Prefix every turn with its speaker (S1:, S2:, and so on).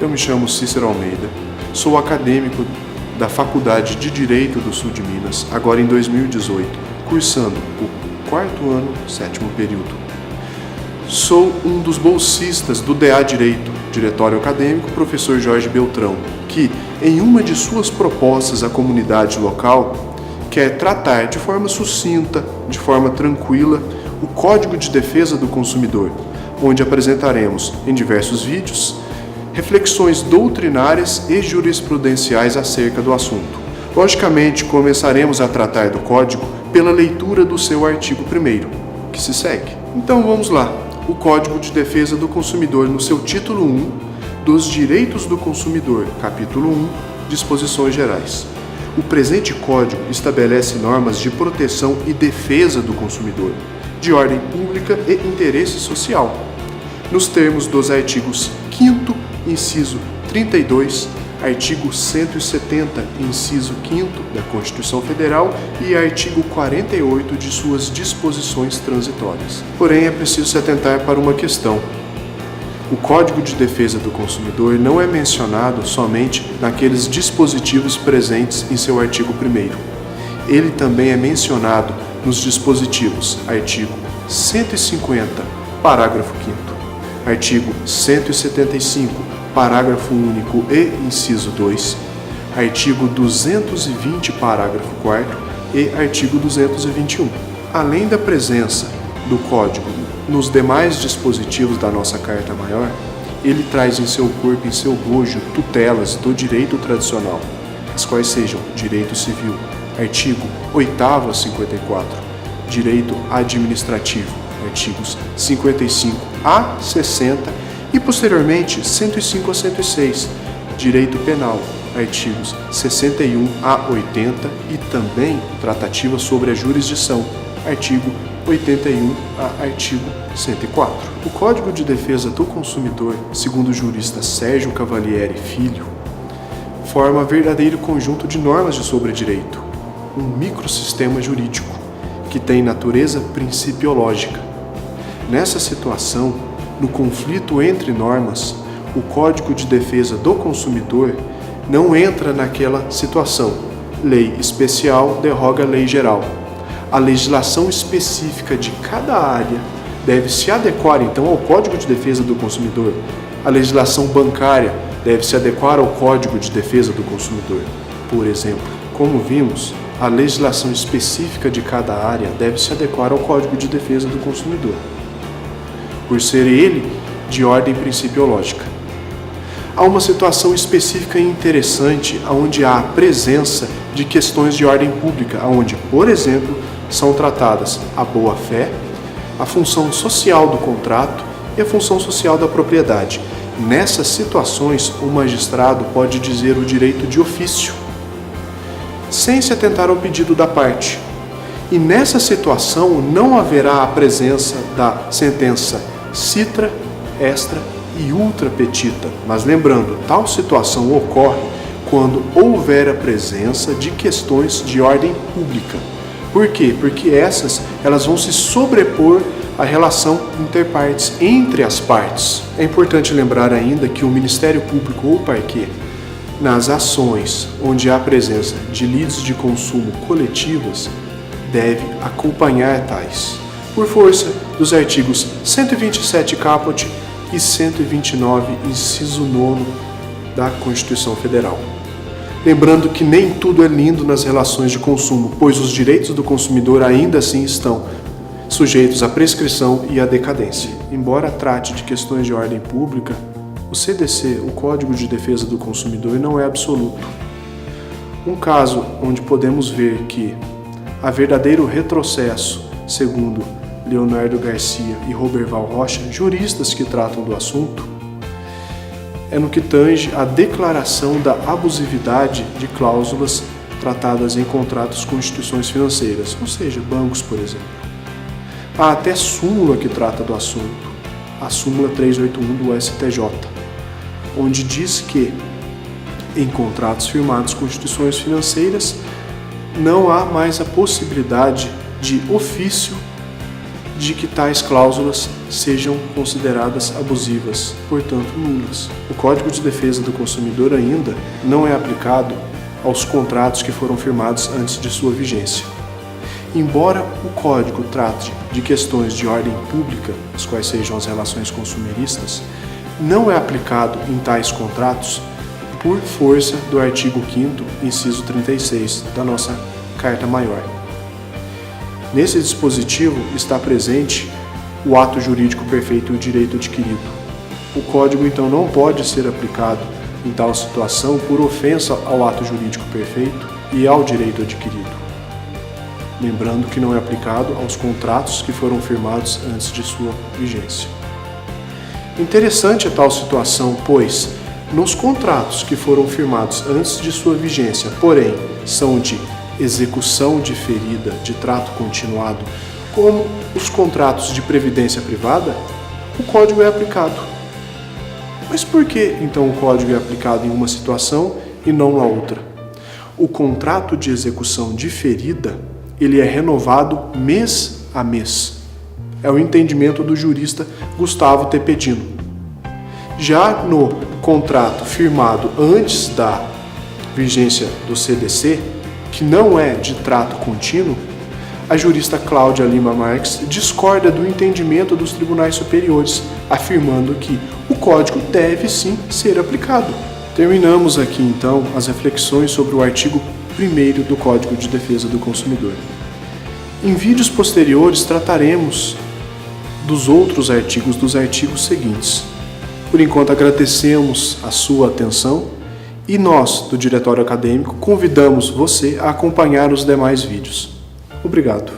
S1: Eu me chamo Cícero Almeida, sou acadêmico da Faculdade de Direito do Sul de Minas, agora em 2018, cursando o 4º ano, 7º período. Sou um dos bolsistas do DA Direito, Diretório Acadêmico Professor Jorge Beltrão, que, em uma de suas propostas à comunidade local, quer tratar de forma sucinta, de forma tranquila, o Código de Defesa do Consumidor, onde apresentaremos, em diversos vídeos, reflexões doutrinárias e jurisprudenciais acerca do assunto. Logicamente, começaremos a tratar do Código pela leitura do seu artigo 1º, que se segue. Então vamos lá. O Código de Defesa do Consumidor, no seu título 1, dos Direitos do Consumidor, capítulo 1, Disposições Gerais. O presente Código estabelece normas de proteção e defesa do consumidor, de ordem pública e interesse social, nos termos dos artigos 5º, inciso 32, artigo 170, inciso 5º da Constituição Federal e artigo 48 de suas disposições transitórias. Porém, é preciso se atentar para uma questão. O Código de Defesa do Consumidor não é mencionado somente naqueles dispositivos presentes em seu artigo 1º. Ele também é mencionado nos dispositivos artigo 150, parágrafo 5º, artigo 175, parágrafo único e inciso 2, artigo 220, parágrafo 4º e artigo 221. Além da presença do Código nos demais dispositivos da nossa Carta Maior, ele traz em seu corpo e em seu bojo tutelas do direito tradicional, as quais sejam direito civil, artigo 8º a 54, direito administrativo, artigos 55 a 60 e, posteriormente, 105 a 106, direito penal, artigos 61 a 80 e também tratativa sobre a jurisdição, artigo 81 a artigo 104. O Código de Defesa do Consumidor, segundo o jurista Sérgio Cavalieri Filho, forma verdadeiro conjunto de normas de sobre-direito, um microsistema jurídico que tem natureza principiológica. Nessa situação, no conflito entre normas, o Código de Defesa do Consumidor não entra naquela situação. Lei especial derroga a lei geral. A legislação específica de cada área deve se adequar, então, ao Código de Defesa do Consumidor. A legislação bancária deve se adequar ao Código de Defesa do Consumidor. Por exemplo, como vimos, a legislação específica de cada área deve se adequar ao Código de Defesa do Consumidor, por ser ele de ordem principiológica. Há uma situação específica e interessante onde há a presença de questões de ordem pública, onde, por exemplo, são tratadas a boa-fé, a função social do contrato e a função social da propriedade. Nessas situações, o magistrado pode dizer o direito de ofício, sem se atentar ao pedido da parte. E nessa situação não haverá a presença da sentença citra, extra e ultra petita. Mas lembrando, tal situação ocorre quando houver a presença de questões de ordem pública. Por quê? Porque elas vão se sobrepor à relação interpartes, entre as partes. É importante lembrar ainda que o Ministério Público ou Parquet, nas ações onde há presença de lides de consumo coletivas, deve acompanhar tais, por força dos artigos 127 caput e 129, inciso 9 da Constituição Federal. Lembrando que nem tudo é lindo nas relações de consumo, pois os direitos do consumidor ainda assim estão sujeitos à prescrição e à decadência. Embora trate de questões de ordem pública, o CDC, o Código de Defesa do Consumidor, não é absoluto. Um caso onde podemos ver que há verdadeiro retrocesso, segundo Leonardo Garcia e Roberval Rocha, juristas que tratam do assunto, é no que tange à declaração da abusividade de cláusulas tratadas em contratos com instituições financeiras, ou seja, bancos, por exemplo. Há até súmula que trata do assunto, a súmula 381 do STJ, onde diz que, em contratos firmados com instituições financeiras, não há mais a possibilidade de ofício de que tais cláusulas sejam consideradas abusivas, portanto nulas. O Código de Defesa do Consumidor ainda não é aplicado aos contratos que foram firmados antes de sua vigência. Embora o Código trate de questões de ordem pública, as quais sejam as relações consumeristas, não é aplicado em tais contratos por força do artigo 5º, inciso 36 da nossa Carta Maior. Nesse dispositivo está presente o ato jurídico perfeito e o direito adquirido. O Código, então, não pode ser aplicado em tal situação por ofensa ao ato jurídico perfeito e ao direito adquirido. Lembrando que não é aplicado aos contratos que foram firmados antes de sua vigência. Interessante é tal situação, pois, nos contratos que foram firmados antes de sua vigência, porém, são de execução diferida de trato continuado, como os contratos de previdência privada, o Código é aplicado. Mas por que, então, o Código é aplicado em uma situação e não na outra? O contrato de execução diferida, ele é renovado mês a mês. É o entendimento do jurista Gustavo Tepedino. Já no contrato firmado antes da vigência do CDC, que não é de trato contínuo, a jurista Cláudia Lima Marques discorda do entendimento dos tribunais superiores, afirmando que o Código deve sim ser aplicado. Terminamos aqui então as reflexões sobre o artigo 1º do Código de Defesa do Consumidor. Em vídeos posteriores trataremos dos outros artigos, dos artigos seguintes. Por enquanto agradecemos a sua atenção e nós, do Diretório Acadêmico, convidamos você a acompanhar os demais vídeos. Obrigado.